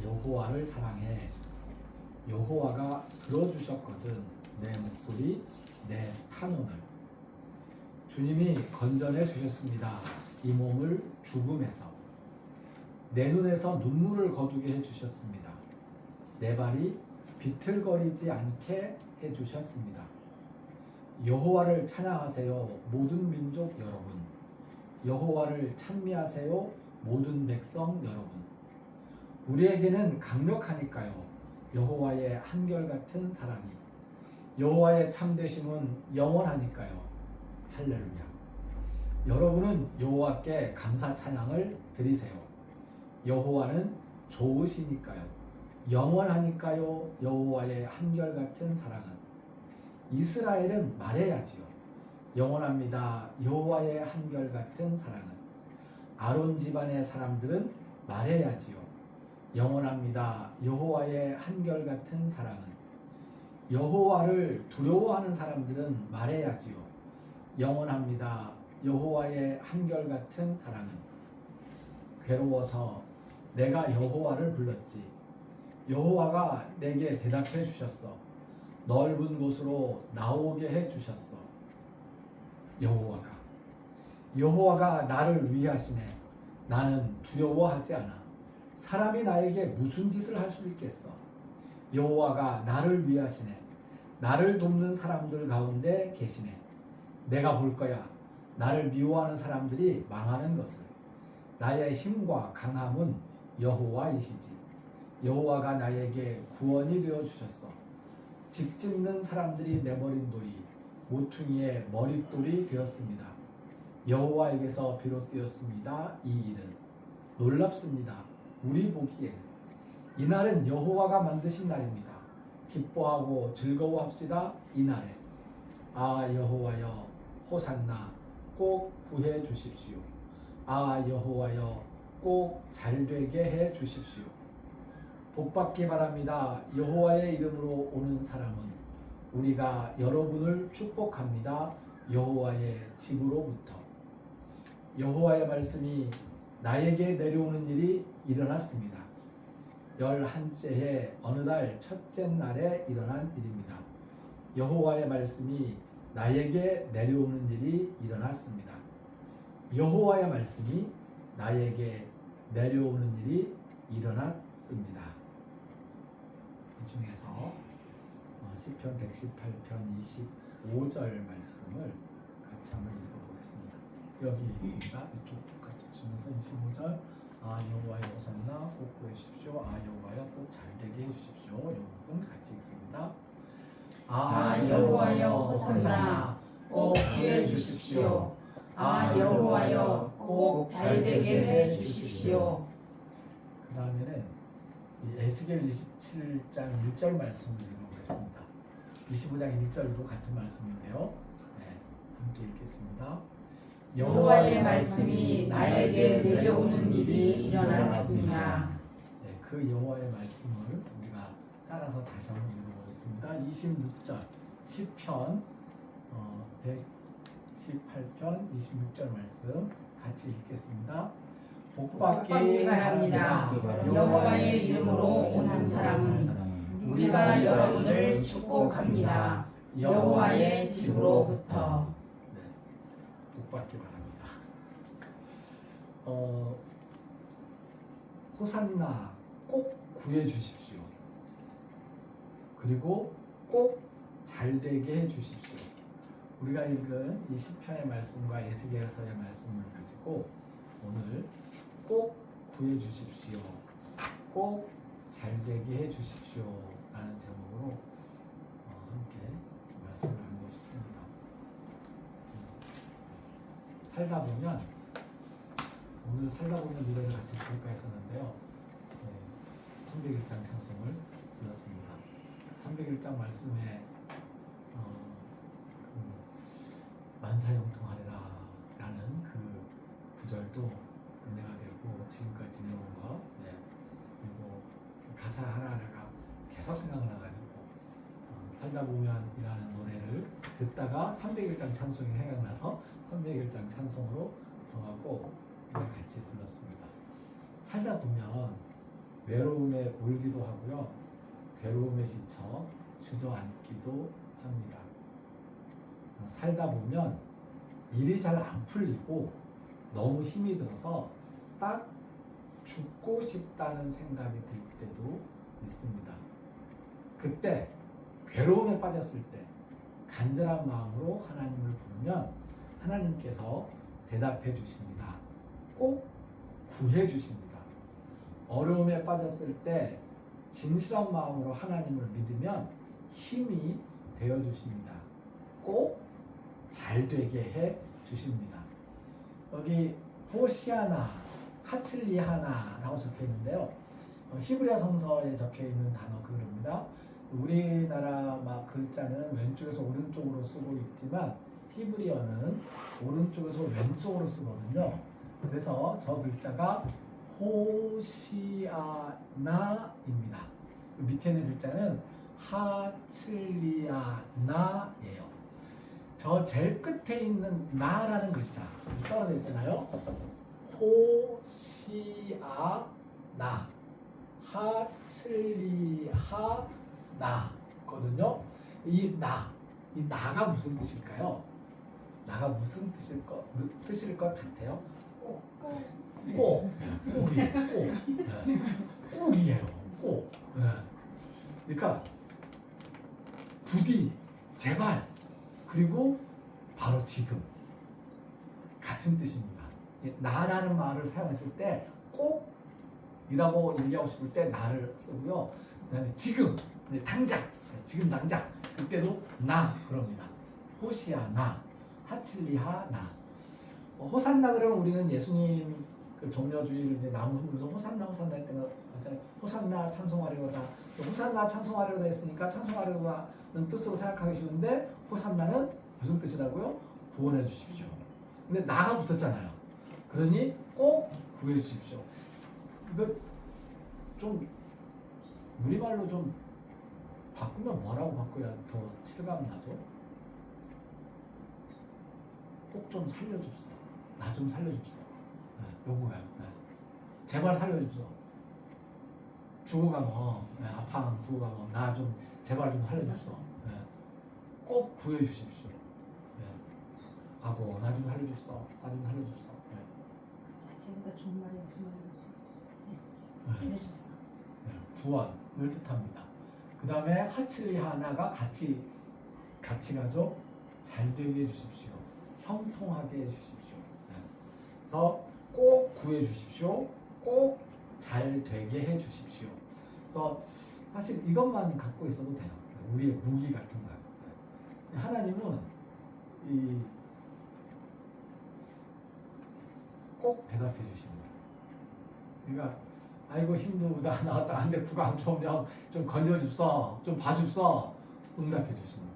여호와를 사랑해. 여호와가 들어주셨거든 내 목소리, 내 탄원을. 주님이 건져내 주셨습니다. 이 몸을 죽음에서. 내 눈에서 눈물을 거두게 해주셨습니다. 내 발이 비틀거리지 않게 해주셨습니다. 여호와를 찬양하세요 모든 민족 여러분. 여호와를 찬미하세요 모든 백성 여러분. 우리에게는 강력하니까요 여호와의 한결같은 사랑이. 여호와의 참되심은 영원하니까요. 할렐루야. 여러분은 여호와께 감사 찬양을 드리세요. 여호와는 좋으시니까요. 영원하니까요. 여호와의 한결같은 사랑은. 이스라엘은 말해야지요. 영원합니다. 여호와의 한결같은 사랑은. 아론 집안의 사람들은 말해야지요. 영원합니다. 여호와의 한결같은 사랑은. 여호와를 두려워하는 사람들은 말해야지요. 영원합니다. 여호와의 한결같은 사랑은. 괴로워서 내가 여호와를 불렀지. 여호와가 내게 대답해 주셨어. 넓은 곳으로 나오게 해 주셨어. 여호와가 나를 위하시네. 나는 두려워하지 않아. 사람이 나에게 무슨 짓을 할 수 있겠어. 여호와가 나를 위하시네. 나를 돕는 사람들 가운데 계시네. 내가 볼 거야. 나를 미워하는 사람들이 망하는 것을. 나의 힘과 강함은 여호와이시지. 여호와가 나에게 구원이 되어 주셨어. 집 짓는 사람들이 내버린 돌이 모퉁이의 머릿돌이 되었습니다. 여호와에게서 비롯되었습니다. 이 일은 놀랍습니다. 우리 보기에는. 이날은 여호와가 만드신 날입니다. 기뻐하고 즐거워합시다. 이날에. 아 여호와여 호산나 꼭 구해 주십시오. 아 여호와여 꼭 잘되게 해 주십시오. 복받기 바랍니다. 여호와의 이름으로 오는 사람은. 우리가 여러분을 축복합니다. 여호와의 집으로부터. 여호와의 말씀이 나에게 내려오는 일이 일어났습니다. 11째의 어느 달 첫째 날에 일어난 일입니다. 여호와의 말씀이 나에게 내려오는 일이 일어났습니다. 여호와의 말씀이 나에게 내려오는 일이 일어났습니다. 이 중에서 시편 118편 25절 말씀을 같이 한번 읽어보겠습니다. 여기 있습니다. 이쪽 같이 주면서 25절. 아 여호와여 호산나 꼭 구해주십시오. 아 여호와여 꼭 잘되게 해주십시오. 이 부분 같이 읽습니다. 아 여호와여 호산나 꼭 구해주십시오. 아 여호와여 꼭 잘되게 해주십시오. 그 다음에는 에스겔 27장 1절 말씀을 읽어보겠습니다. 25장 1절도 같은 말씀인데요. 네, 함께 읽겠습니다. 여호와의 말씀이 나에게 내려오는 일이 일어났습니다. 네, 그 여호와의 말씀을 우리가 따라서 다시 한번 읽어보겠습니다. 26절 시편 118편 26절 말씀 같이 읽겠습니다. 복받기 바랍니다. 여호와의 이름으로 오는 사람은 우리가 여러분을 축복합니다. 여호와의 집으로부터. 네, 복받기 바랍니다. 호산나 꼭 구해 주십시오. 그리고 꼭 잘되게 해 주십시오. 우리가 읽은 이 시편의 말씀과 에스겔서의 말씀을 가지고 오늘 꼭 구해 주십시오. 꼭 잘되게 해 주십시오. 라는 제목으로 함께 말씀을 나누고 싶습니다. 오늘 살다 보면 노래를 같이 부를까 했었는데요. 301장 찬송을 불렀습니다. 301장 말씀에 만사형통하리라 라는 그 구절도 은혜가 되고 지금까지 지내온 것, 그리고 가사 하나하나가 계속 생각나가지고 살다 보면이라는 노래를 듣다가 301장 찬송이 생각나서 301장 찬송으로 정하고 우리가 같이 불렀습니다. 살다 보면 외로움에 울기도 하고요. 괴로움에 지쳐 주저앉기도 합니다. 살다 보면 일이 잘 안 풀리고 너무 힘이 들어서 딱 죽고 싶다는 생각이 들 때도 있습니다. 그때 괴로움에 빠졌을 때 간절한 마음으로 하나님을 부르면 하나님께서 대답해 주십니다. 꼭 구해 주십니다. 어려움에 빠졌을 때 진실한 마음으로 하나님을 믿으면 힘이 되어 주십니다. 꼭 잘 되게 해 주십니다. 여기 호시아나, 하칠리하나라고 적혀 있는데요. 히브리어 성서에 적혀 있는 단어 그겁니다. 우리나라 막 글자는 왼쪽에서 오른쪽으로 쓰고 있지만 히브리어는 오른쪽에서 왼쪽으로 쓰거든요. 그래서 저 글자가 호시아나입니다. 밑에 있는 글자는 하칠리아나예요. 저 제일 끝에 있는 나라는 글자 떨어져 있잖아요. 호시아나, 하칠리하나거든요. 이 나가 무슨 뜻일까요? 나가 무슨 뜻일 것 같아요? 꼭이에요. 꼭. 그러니까 부디, 제발, 그리고 바로 지금 같은 뜻입니다. 나라는 말을 사용했을 때 꼭이라고 얘기하고 싶을 때 나를 쓰고요. 그다음에 지금, 당장, 지금 당장 그때도 나 그럽니다. 호시아나, 하칠리하나. 호산나 그러면 우리는 예수님 그 종려주의를 이제 나무 흔들면서 호산나 했던 거 맞잖아요. 호산나 찬송하려다. 호산나 찬송하려다 했으니까 찬송하려다는 뜻으로 생각하기 쉬운데 호산나는 무슨 뜻이라고요? 구원해 주십시오. 근데 나가 붙었잖아요. 그러니 꼭 구해 주십시오. 이거 좀 우리말로 좀 바꾸면 뭐라고 바꿔야 더 실감 나죠? 꼭 좀 살려줍소. 나 좀 살려줍소. 요거야. 제발 살려줍소. 죽어가면 아파하면 죽어가면 나 좀 제발 좀 살려줍소. 꼭 구해주십시오. 하고 나 좀 살려줍소. 나 좀 살려줍소. 자체보다 좋은 말이 알려줬어. 구원을 뜻합니다. 그 다음에 하칠리하나가 같이 가죠. 잘 되게 해주십시오. 형통하게 해주십시오. 그래서 꼭 구해주십시오. 꼭 잘 되게 해주십시오. 그래서 사실 이것만 갖고 있어도 돼요. 우리의 무기 같은 거예요. 하나님은 꼭 대답해 주십니다. 그러니까 아이고 힘들다 나왔다 안돼 구가 안 좋으면 좀 건져줍소, 좀 봐줍소. 응답해 주십니다.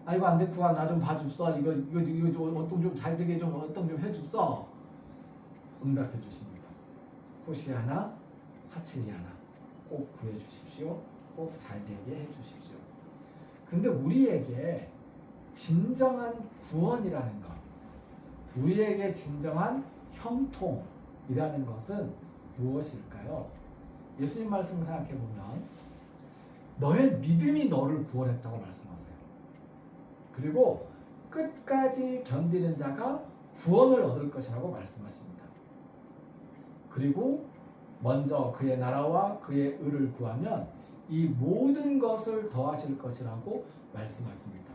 아이고 안돼 구가 나 좀 봐줍소. 이거 어떤 좀 잘 되게 좀 어떤 좀 해줍소. 응답해 주십니다. 호시아나, 하칠리아나 꼭 구해 주십시오. 꼭 잘 되게 해 주십시오. 근데 우리에게 진정한 구원이라는 것, 우리에게 진정한 형통이라는 것은 무엇일까요? 예수님 말씀 생각해 보면 너의 믿음이 너를 구원했다고 말씀하세요. 그리고 끝까지 견디는 자가 구원을 얻을 것이라고 말씀하십니다. 그리고 먼저 그의 나라와 그의 의를 구하면 이 모든 것을 더하실 것이라고 말씀하십니다.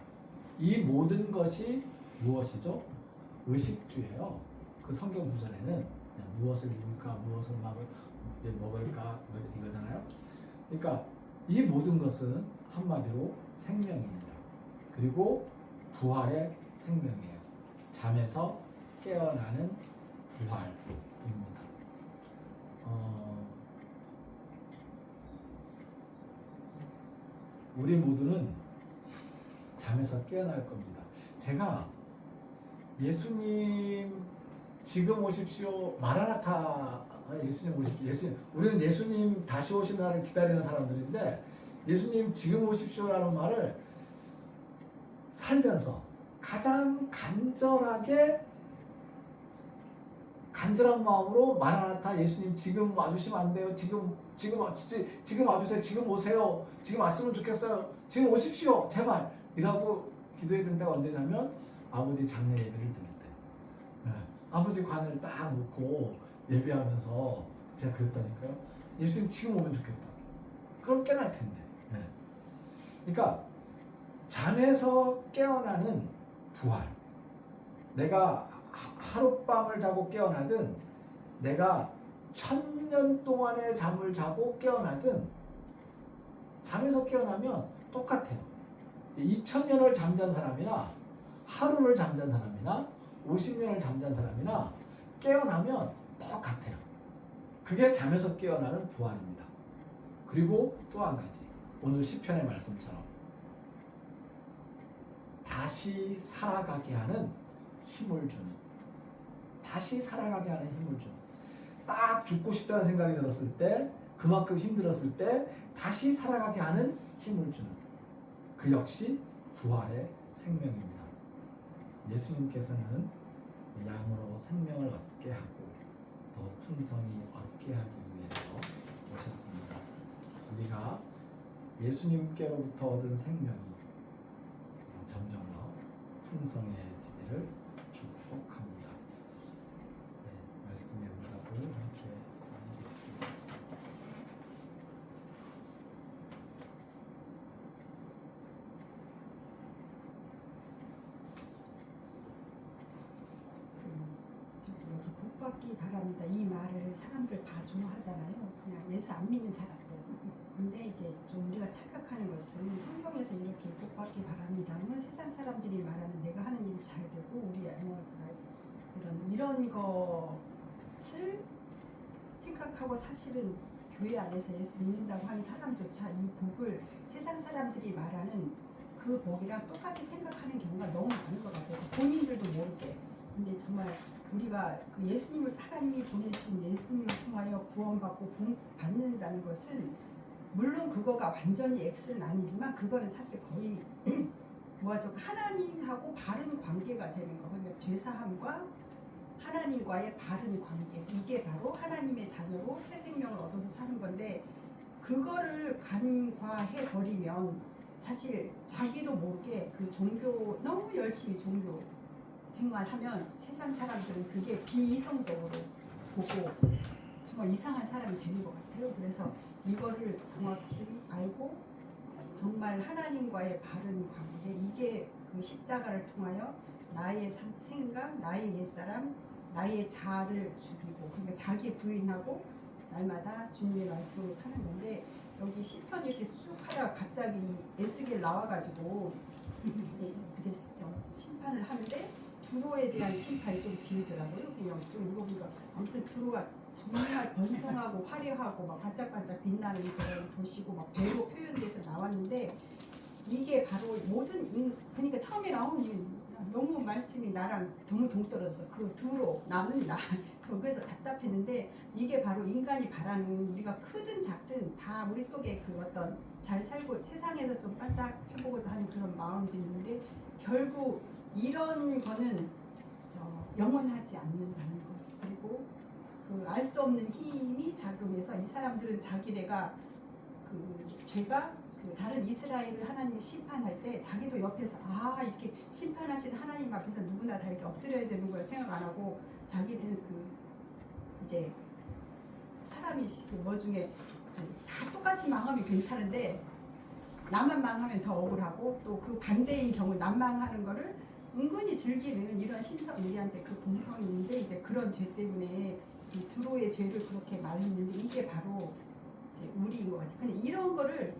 이 모든 것이 무엇이죠? 의식주예요. 그 성경 구절에는 무엇을 입을까, 무엇을 먹을까 이거잖아요. 그러니까 이 모든 것은 한마디로 생명입니다. 그리고 부활의 생명이에요. 잠에서 깨어나는 부활입니다. 우리 모두는 잠에서 깨어날 겁니다. 제가 예수님 지금 오십시오. 마라나타 예수님 오십시오. 우리는 예수님 다시 오신 날을 기다리는 사람들인데 예수님 지금 오십시오라는 말을 살면서 가장 간절하게 간절한 마음으로 마라나타 예수님 지금 와주시면 안 돼요. 지금 와주세요. 지금 오세요. 지금 왔으면 좋겠어요. 지금 오십시오. 제발 이라고 기도해 든 때가 언제냐면 아버지 장례 예배를 드릴 때. 네. 아버지 관을 딱 놓고 예배하면서 제가 그랬다니까요. 예수님 지금 오면 좋겠다. 그럼 깨날 텐데. 네. 그러니까 잠에서 깨어나는 부활. 내가 하룻밤을 자고 깨어나든 내가 1000년 동안의 잠을 자고 깨어나든 잠에서 깨어나면 똑같아요. 2000년을 잠잔 사람이나 하루를 잠잔 사람이나 50년을 잠잔 사람이나 깨어나면 똑같아요. 그게 잠에서 깨어나는 부활입니다. 그리고 또 한 가지, 오늘 시편의 말씀처럼 다시 살아가게 하는 힘을 주는, 다시 살아가게 하는 힘을 주는, 딱 죽고 싶다는 생각이 들었을 때, 그만큼 힘들었을 때 다시 살아가게 하는 힘을 주는, 그 역시 부활의 생명입니다. 예수님께서는 양으로 생명을 얻게 하고 더 풍성히 얻게 하기 위해서 오셨습니다. 우리가 예수님께로부터 얻은 생명이 점점 더 풍성해지기를 축복합니다. 네, 말씀의 응답을 함께 나누겠습니다. 여기 복 받기 바랍니다. 이 말을 사람들 다 좋아하잖아요. 그냥 예수 안 믿는 사람들. 근데 이제 좀 우리가 착각하는 것은 성경에서 이렇게 복 받기 바랍니다는 세상 사람들이 말하는 내가 하는 일이 잘 되고 우리 이런 것을 생각하고 사실은 교회 안에서 예수 믿는다고 하는 사람조차 이 복을 세상 사람들이 말하는 그 복이랑 똑같이 생각하는 경우가 너무 많은 것 같아요. 본인들도 모르게. 근데 정말 우리가 그 예수님을 하나님이 보내주신 예수님을 통하여 구원받고 복 받는다는 것은 물론 그거가 완전히 X는 아니지만 그거는 사실 거의 뭐죠? 하나님하고 바른 관계가 되는 거. 그러니까 죄사함과 하나님과의 바른 관계. 이게 바로 하나님의 자녀로 새 생명을 얻어서 사는 건데 그거를 간과해 버리면 사실 자기도 모르게 그 종교 너무 열심히 종교 생활하면 세상 사람들은 그게 비이성적으로 보고 정말 이상한 사람이 되는 것 같아요. 그래서 이거를 정확히 알고 정말 하나님과의 바른 관계, 이게 그 십자가를 통하여 나의 생각, 나의 옛사람, 나의 자아를 죽이고 그러니까 자기 부인하고 날마다 주님의 말씀으로 사는 건데 여기 시편 이렇게 쭉 하다가 갑자기 에스겔 나와가지고 이제 이렇게 심판을 하는데 두로에 대한 심판이 좀 길더라고요. 그냥 좀 읽어보니까 아무튼 두로가 정말 번성하고 화려하고 막 반짝반짝 빛나는 그런 도시고 막 배로 표현돼서 나왔는데 이게 바로 모든 그러니까 처음에 나온 너무 말씀이 나랑 너무 동떨어져서 그 두로 나는 나 저 그래서 답답했는데 이게 바로 인간이 바라는 우리가 크든 작든 다 우리 속에 그 어떤 잘 살고 세상에서 좀 반짝해보고자 하는 그런 마음들이 있는데 결국 이런 거는 영원하지 않는다는 거. 그리고 그 알 수 없는 힘이 작용해서 이 사람들은 자기네가 그 죄가 그 다른 이스라엘을 하나님이 심판할 때 자기도 옆에서 이렇게 심판하신 하나님 앞에서 누구나 다 이렇게 엎드려야 되는 걸 생각 안 하고 자기는 그 이제 사람이 뭐 중에 다 똑같이 망하면 괜찮은데 나만 망하면 더 억울하고 또 그 반대인 경우 남 망하는 거를 은근히 즐기는 이런 신성 우리한테 그 본성이 있는데 이제 그런 죄 때문에 이 두로의 죄를 그렇게 말했는데 이게 바로 이제 우리인 것 같아요. 근데 이런 거를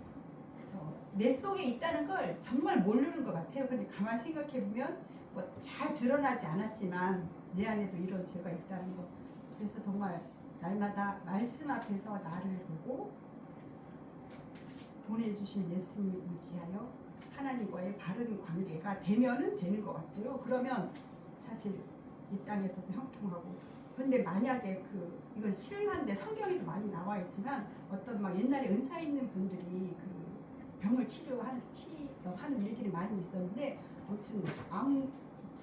내 속에 있다는 걸 정말 모르는 것 같아요. 근데 가만 생각해 보면 뭐 잘 드러나지 않았지만 내 안에도 이런 죄가 있다는 거. 그래서 정말 날마다 말씀 앞에서 나를 보고 보내주신 예수님을 의지하여 하나님과의 바른 관계가 되면은 되는 것 같아요. 그러면 사실 이 땅에서도 형통하고. 근데 만약에 이건 실화인데 성경에도 많이 나와 있지만 어떤 막 옛날에 은사 있는 분들이 그 병을 치료하는 일들이 많이 있었는데 아무튼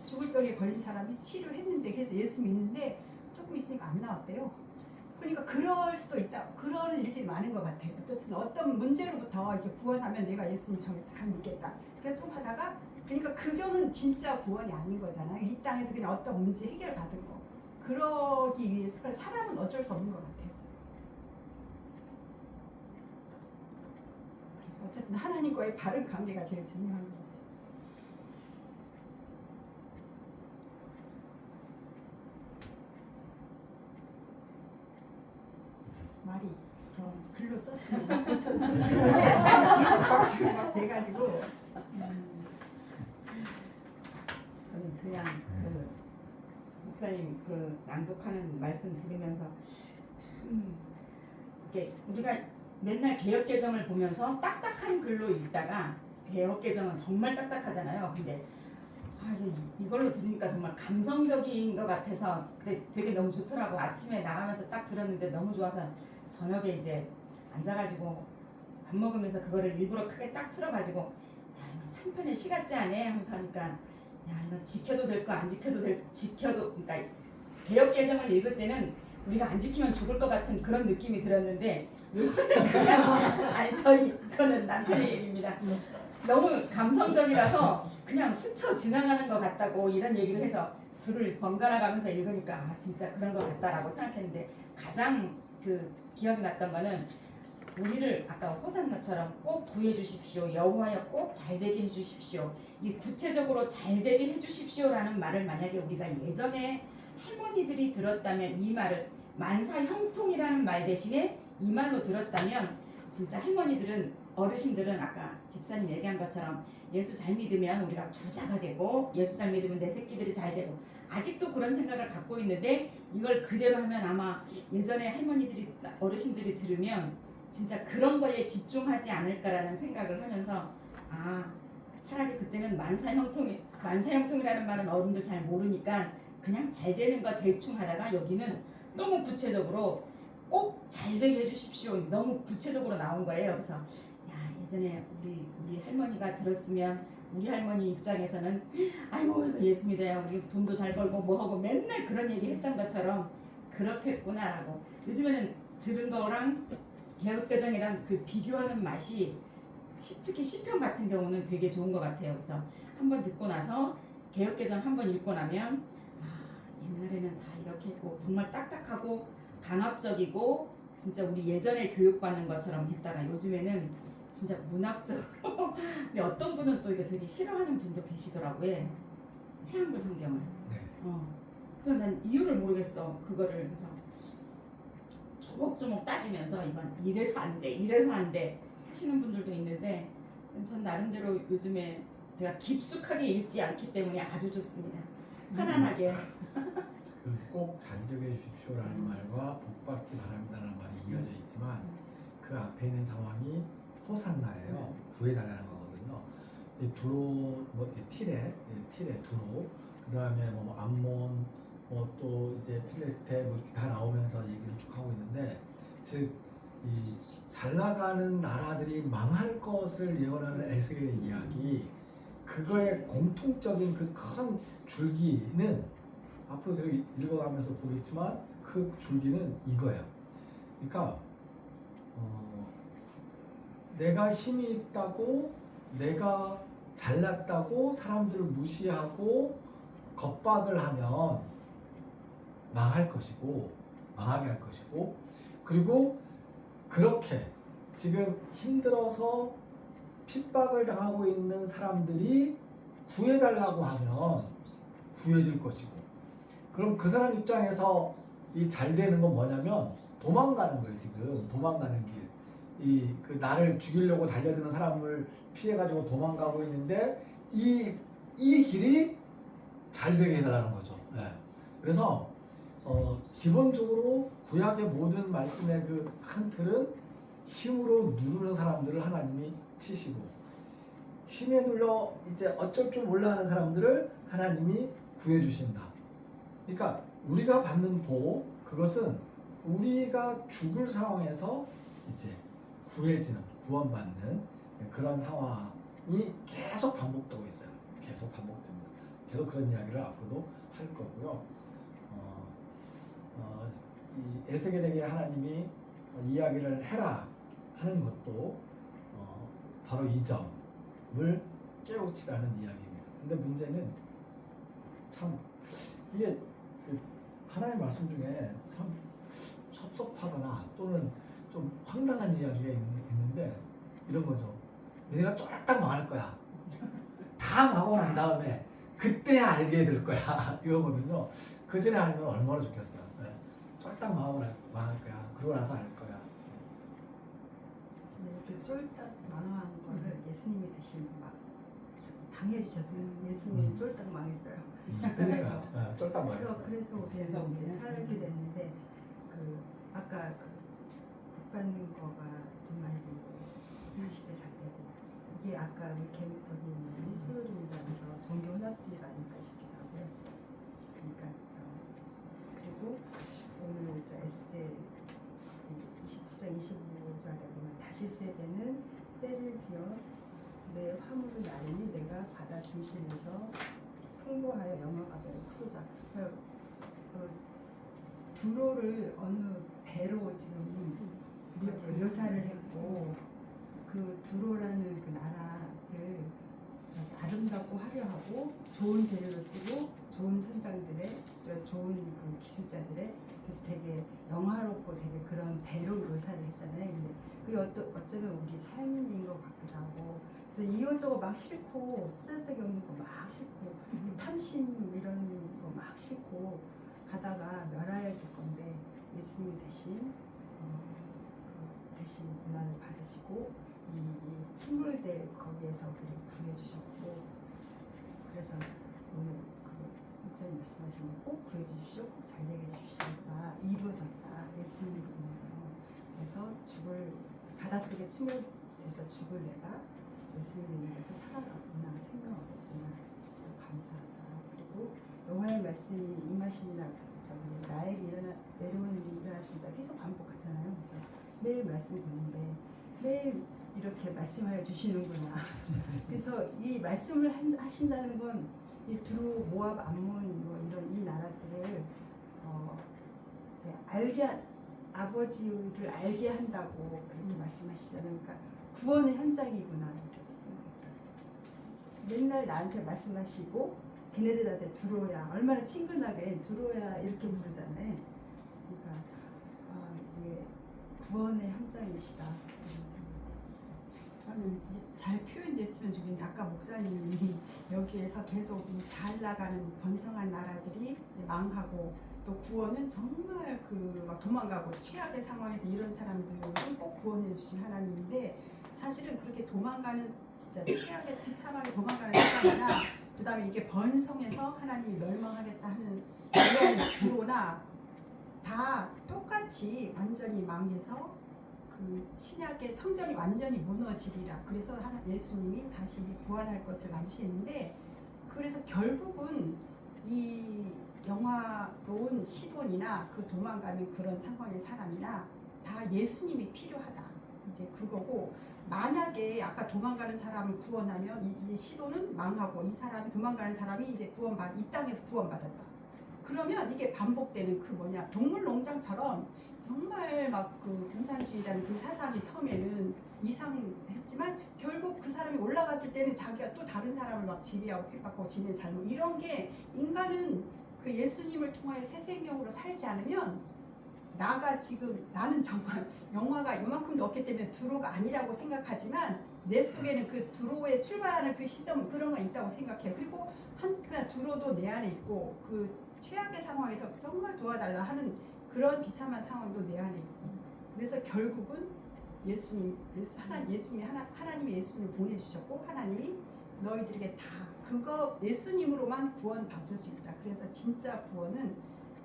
죽을 병에 걸린 사람이 치료했는데 그래서 예수 믿는데 조금 있으니까 안 나왔대요. 그러니까 그럴 수도 있다. 그런 일들이 많은 것 같아요. 어쨌든 어떤 문제로부터 이렇게 구원하면 내가 예수님 참 믿겠다. 그래서 좀 하다가 그러니까 그거는 진짜 구원이 아닌 거잖아요. 이 땅에서 그냥 어떤 문제 해결 받은 거. 그러기 위해서 그러니까 사람은 어쩔 수 없는 것 같아요. 그래서 어쨌든 하나님과의 바른 관계가 제일 중요한 것 같아요. 말이 저 글로 썼으면 고쳐서 뒤죽박죽 막 돼가지고 저는 그냥 그 목사님 그 낭독하는 말씀 들으면서 참 이게 우리가 맨날 개역개정을 보면서 딱딱한 글로 읽다가 개역개정은 정말 딱딱하잖아요. 근데 이걸로 들으니까 정말 감성적인 것 같아서 되게 너무 좋더라고. 아침에 나가면서 딱 들었는데 너무 좋아서 저녁에 이제 앉아가지고 밥 먹으면서 그거를 일부러 크게 딱 틀어가지고 야, 이거 한편에 시 같지 않아? 하면서 하니까 야, 이거 지켜도 될 거 안 지켜도 그러니까 개역 개정을 읽을 때는 우리가 안 지키면 죽을 것 같은 그런 느낌이 들었는데 이거는 그냥 아니 이거는 남편의 얘기입니다. 너무 감성적이라서 그냥 스쳐 지나가는 것 같다고 이런 얘기를 해서 둘을 번갈아 가면서 읽으니까 아 진짜 그런 것 같다라고 생각했는데 가장 그 기억이 났던 거는 우리를 아까 호산나처럼 꼭 구해 주십시오. 여호와여 꼭 잘되게 해 주십시오. 이 구체적으로 잘되게 해 주십시오라는 말을 만약에 우리가 예전에 할머니들이 들었다면 이 말을 만사형통이라는 말 대신에 이 말로 들었다면 진짜 할머니들은 어르신들은 아까 집사님 얘기한 것처럼 예수 잘 믿으면 우리가 부자가 되고 예수 잘 믿으면 내 새끼들이 잘 되고 아직도 그런 생각을 갖고 있는데 이걸 그대로 하면 아마 예전에 할머니들이 어르신들이 들으면 진짜 그런 거에 집중하지 않을까라는 생각을 하면서 아 차라리 그때는 만사형통이라는 말은 어른들 잘 모르니까 그냥 잘 되는 거 대충 하다가 여기는 너무 구체적으로 꼭 잘되게 해주십시오. 너무 구체적으로 나온 거예요. 그래서 야 예전에 우리 할머니가 들었으면 우리 할머니 입장에서는 아이고 이거 예수 믿어요. 우리 돈도 잘 벌고 뭐하고 맨날 그런 얘기 했던 것처럼 그렇겠구나라고 요즘에는 들은 거랑 개혁개정이랑 그 비교하는 맛이 특히 시편 같은 경우는 되게 좋은 것 같아요. 그래서 한번 듣고 나서 개혁개정 한번 읽고 나면 아 옛날에는 다 이렇게 했고 정말 딱딱하고 강압적이고 진짜 우리 예전에 교육받는 것처럼 했다가 요즘에는 진짜 문학적으로 근데 어떤 분은 또 이거 되게 싫어하는 분도 계시더라고요. 새한글 성경을. 네. 그래서 난 이유를 모르겠어. 그거를 그래서 조목조목 따지면서 이건 이래서 안 돼 하시는 분들도 있는데 전 나름대로 요즘에 제가 깊숙하게 읽지 않기 때문에 아주 좋습니다. 편안하게. 꼭 잘되게 해주십시오라는 말과 복받기 바랍니다라는 말이 이어져 있지만 그 앞에 있는 상황이 호산나예요. 구해달라는 거거든요. 이제 두로 뭐 이렇게 티레 두로 그 다음에 뭐 암몬 뭐 또 이제 필레스테 뭐 이렇게 다 나오면서 얘기를 쭉 하고 있는데 즉 이 잘 나가는 나라들이 망할 것을 예언하는 에스겔의 이야기 그거의 공통적인 그 큰 줄기는 앞으로 계속 읽어가면서 보겠지만 그 줄기는 이거예요. 그러니까 내가 힘이 있다고 내가 잘났다고 사람들을 무시하고 겁박을 하면 망할 것이고 망하게 할 것이고 그리고 그렇게 지금 힘들어서 핍박을 당하고 있는 사람들이 구해달라고 하면 구해줄 것이고 그럼 그 사람 입장에서 이 잘 되는 건 뭐냐면 도망가는 거예요. 지금 도망가는 길. 그 나를 죽이려고 달려드는 사람을 피해가지고 도망가고 있는데 이 길이 잘 되게 해달라는 거죠. 네. 그래서 기본적으로 구약의 모든 말씀의 그 큰 틀은 힘으로 누르는 사람들을 하나님이 치시고 힘에 눌러 이제 어쩔 줄 몰라 하는 사람들을 하나님이 구해주신다. 그러니까 우리가 받는 복 그것은 우리가 죽을 상황에서 이제 구원받는 그런 상황이 계속 반복되고 있어요. 계속 반복됩니다. 계속 그런 이야기를 앞으로도 할 거고요. 이 에스겔에게 하나님이 이야기를 해라 하는 것도 바로 이 점을 깨우치라는 이야기입니다. 근데 문제는 참 이게 그 하나님의 말씀 중에 참 섭섭하거나 또는 좀 황당한 이야기가 있는데 이런 거죠. 내가 쫄딱 망할 거야. 다 망하고 난 다음에 그때 알게 될 거야. 이거거든요. 그 전에 알면 얼마나 좋겠어요. 네. 쫄딱 망할 거야. 그러고 나서 알 거야. 그 쫄딱 망한 거를 예수님이 대신 막 당해주셨어요. 예수님이 쫄딱 망했어요. 그러니까 쫄딱 망했어요. 그래서 우리는 이제 살게 됐는데 그 아까 복 받는 거가 돈 많이 벌고 다식도 잘 되고 이게 아까 우리 여기 뭐지 소율이라면서 종교 혼합주의가 아닐까 싶기도 하고요. 그러니까 그리고 오늘 에스겔 27장 25절에 보면 다시 세대는 때를 지어 내 화물을 나르니 내가 바다 중심에서 풍부하여 영화가 매우 크다. 두로를 어느 배로 지금 이렇게 묘사를 했고 그 두로라는 그 나라를 아름답고 화려하고 좋은 재료를 쓰고 좋은 선장들의 좋은 그 기술자들의 그래서 되게 영화롭고 되게 그런 배로 묘사를 했잖아요. 근데 그게 어쩌면 우리 삶인 것 같기도 하고 그래서 이것저것 막 싫고 쓸데기 없는 거 막 싫고 탐심 이런 거 막 싫고 가다가 멸하여질 건데 예수님 대신 대신 고난을 받으시고 이 침몰될 거기에서 우리를 구해주셨고 그래서 오늘 목사님 말씀하신 꼭 구해주십시오, 꼭 잘되게 해주십시오가 이루어졌다. 예수님으로인하여 그래서 죽을 바닷속에 침몰돼서 죽을 내가 예수님을 인해서 살아났구나, 생명 얻었구나. 그래서 감사하다. 그리고 여호와의 말씀이 임하시니 나에게 내려오는 일이 일어났습니다. 계속 반복하잖아요. 그래서 매일 말씀을 보는데 매일 이렇게 말씀하여 주시는구나. 그래서 이 말씀을 하신다는 건 이 두루, 모압, 암몬 뭐 이런 이 나라들을 아버지를 알게 한다고 그렇게 말씀하시잖아요. 그러니까 구원의 현장이구나 이렇게 생각이 들었어요. 맨날 나한테 말씀하시고 걔네들한테 두로야 얼마나 친근하게 두로야 이렇게 부르잖아요. 그러니까 이게 구원의 현장이시다. 저는 잘 표현됐으면 좋겠는데 아까 목사님이 여기에서 계속 잘 나가는 번성한 나라들이 망하고 또 구원은 정말 막 도망가고 최악의 상황에서 이런 사람들은 꼭 구원해 주신 하나님인데 사실은 그렇게 도망가는 진짜 최악의 비참하게 도망가는 사람이나 그 다음에 이게 번성해서 하나님이 멸망하겠다 하는 이런 두로나 다 똑같이 완전히 망해서 그 신약의 성전이 완전히 무너지리라. 그래서 예수님이 다시 부활할 것을 만드시는데 그래서 결국은 이 영화로운 시돈이나 그 도망가는 그런 상황의 사람이나 다 예수님이 필요하다. 이제 그거고 만약에 아까 도망가는 사람을 구원하면 이 시돈은 망하고 이 사람이 도망가는 사람이 이제 이 땅에서 구원받았다. 그러면 이게 반복되는 그 동물농장처럼 정말 막 그 공산주의라는 그 사상이 처음에는 이상했지만 결국 그 사람이 올라갔을 때는 자기가 또 다른 사람을 막 지배하고 핍박하고 지배 잘못 이런 게 인간은 그 예수님을 통하여 새 생명으로 살지 않으면 나는 정말 영화가 요만큼도 없기 때문에 두로가 아니라고 생각하지만 내 속에는 그 두로에 출발하는 그 시점 그런 거 있다고 생각해요. 그리고 그냥 두로도 내 안에 있고 그 최악의 상황에서 정말 도와달라 하는 그런 비참한 상황도 내 안에 있고 그래서 결국은 하나님이 예수님을 보내주셨고 하나님이 너희들에게 다 그거 예수님으로만 구원 받을 수 있다. 그래서 진짜 구원은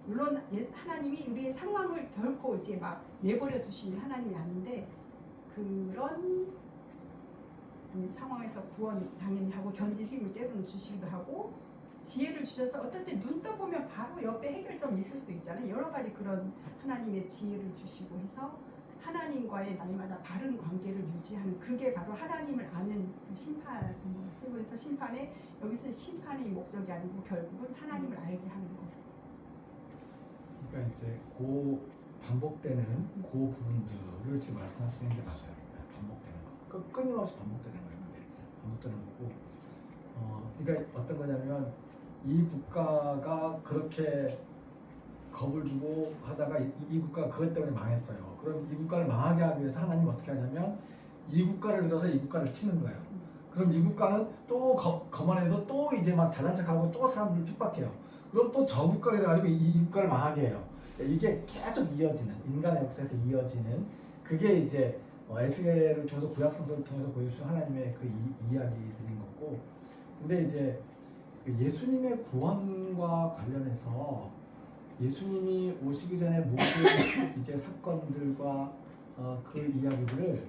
물론 하나님이 우리의 상황을 결코 이제 막 내버려 두시는 하나님이 아닌데 그런 상황에서 구원 당연히 하고 견딜 힘을 때로는 주시기도 하고 지혜를 주셔서 어떤 때 눈 떠보면 바로 옆에 해결점이 있을 수도 있잖아요. 여러 가지 그런 하나님의 지혜를 주시고 해서 하나님과의 날마다 바른 관계를 유지하는 그게 바로 하나님을 아는 그 심판. 그래서 심판에 여기서 심판이 목적이 아니고 결국은 하나님을 알게 하는 거. 그러니까 이제 반복되는 그 부분들을 지금 말씀하시는 게 맞아요. 반복되는 거. 끊임없이 반복되는 거예요. 그게. 반복되는 거고. 그러니까 어떤 거냐면 이 국가가 그렇게 겁을 주고 하다가 이 국가가 그것 때문에 망했어요. 그럼 이 국가를 망하게 하기 위해서 하나님이 어떻게 하냐면 이 국가를 들어서 이 국가를 치는 거예요. 그럼 이 국가는 또 거만해서 또 이제 막 자단착하고 또 사람들을 핍박해요. 그럼 또 저 국가가 돼가지고 이 국가를 망하게 해요. 이게 계속 이어지는 인간의 역사에서 이어지는 그게 이제 에스겔을 통해서 구약 성서를 통해서 보여주신 하나님의 그 이야기들인 거고. 근데 이제 그 예수님의 구원과 관련해서 예수님이 오시기 전에 모든 이제 사건들과 그 이야기들을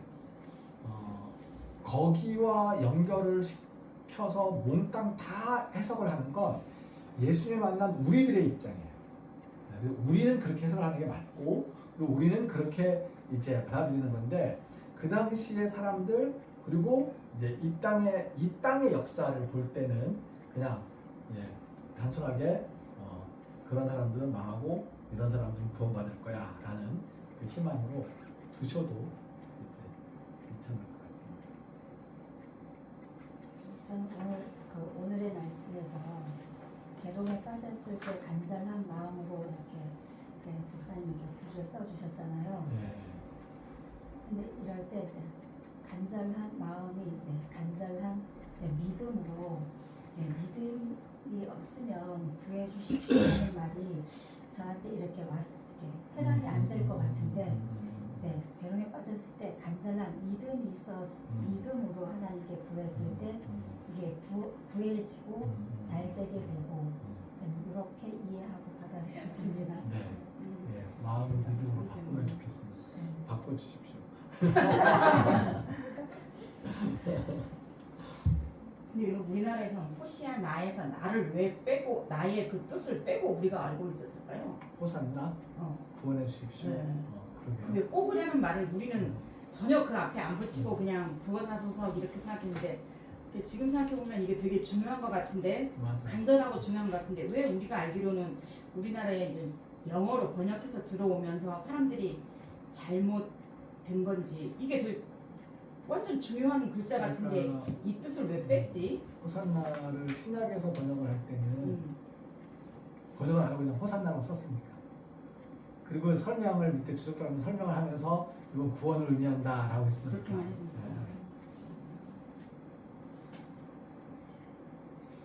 거기와 연결을 시켜서 몽땅 다 해석을 하는 건 예수님을 만난 우리들의 입장이에요. 우리는 그렇게 해석을 하는 게 맞고, 그리고 우리는 그렇게 이제 받아들이는 건데, 그 당시의 사람들 그리고 이제 이 땅의 역사를 볼 때는 그냥 단순하게 그런 사람들은 망하고 이런 사람들은 구원받을 거야라는 그 희망으로 두셔도 이제 괜찮을 것 같습니다. 저는 오늘의 말씀에서 괴로움에 빠졌을 때 간절한 마음으로 이렇게 목사님이 줄을 써주셨잖아요. 근데 이럴 때 이제 간절한 마음이 이제 간절한 믿음으로 믿음이 없으면 구해 주십시오라는 말이 저한테 이렇게 해당이 안 될 것 같은데 이제 괴로움에 빠졌을 때 간절한 믿음이 있어 믿음으로 하나님께 구했을 때 이게 구해지고 잘 되게 되고 좀 이렇게 이해하고 받아들였습니다. 네, 마음을 믿음으로 바꾸면 좋겠습니다. 바꿔주십시오. 근데 이거 우리나라에서는 호시아 나에서 나를 왜 빼고 나의 그 뜻을 빼고 우리가 알고 있었을까요? 호산나 구원해 주십시오. 네. 그러게요. 근데 꼭이라는 말을 우리는 전혀 그 앞에 안 붙이고 그냥 구원하소서 이렇게 생각했는데 지금 생각해보면 이게 되게 중요한 것 같은데 맞아. 간절하고 중요한 것 같은데 왜 우리가 알기로는 우리나라에 영어로 번역해서 들어오면서 사람들이 잘못된 건지 이게 되게 완전 중요한 글자 같은데 그러니까 이 뜻을 왜 뺐지? 호산나를 신약에서 번역을 할 때는 번역을 안 하고 그냥 호산나라고 썼으니까. 그리고 설명을 밑에 주석가로 설명을 하면서 이건 구원을 의미한다라고 했으니까. 그렇게만 해도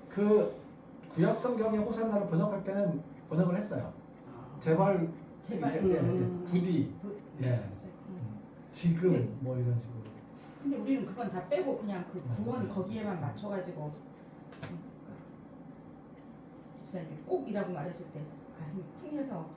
그 구약 성경의 호산나를 번역할 때는 번역을 했어요. 제발 이제, 부디 지금 네. 뭐 이런 식으로. 근데 우리는 그건 다 빼고 그냥 그 구원 거기에만 맞춰가지고 집사님이 꼭이라고 말했을 때 가슴이 쿵해서